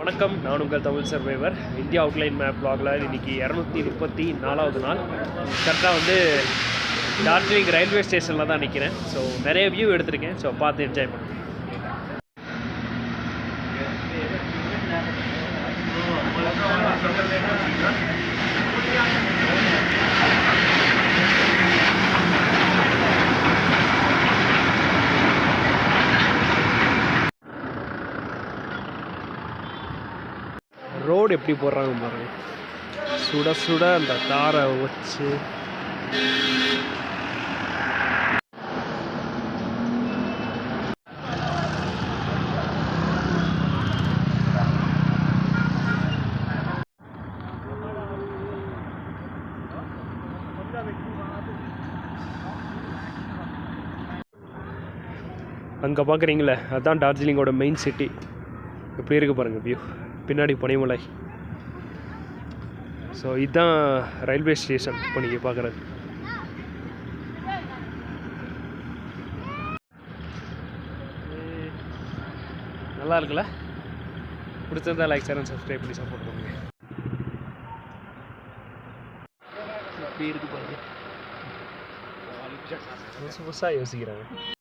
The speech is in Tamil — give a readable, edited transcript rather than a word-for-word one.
வணக்கம், நான் உங்கள் Tamil survivor. India outline map வ்ளாகில் இன்றைக்கி 234வது நாள். கரெக்டாக டார்ஜிலிங் ரயில்வே ஸ்டேஷனில் தான் நிற்கிறேன். ஸோ நிறைய வியூ எடுத்திருக்கேன். ஸோ பார்த்து என்ஜாய் பண்ணுறேன். ரோடு எப்படி போடுறாங்க பாருங்க. சுட சுட அந்த தாரை வச்சு அங்கே பார்க்குறீங்களே, அதுதான் டார்ஜிலிங்கோட மெயின் சிட்டி. எப்படி இருக்குது பாருங்கள் வியூ. பின்னாடி பனிமலை. ஸோ இதுதான் ரயில்வே ஸ்டேஷன் இப்போ நீங்கள் பார்க்குறது. நல்லா இருக்குல்ல? பிடிச்சிருந்தா லைக், ஷேர் அண்ட் சப்ஸ்கிரைப் பண்ணி சப்போர்ட் பண்ணுங்க. எப்படி இருக்கு பாருங்க. புதுசாக யோசிக்கிறாங்க.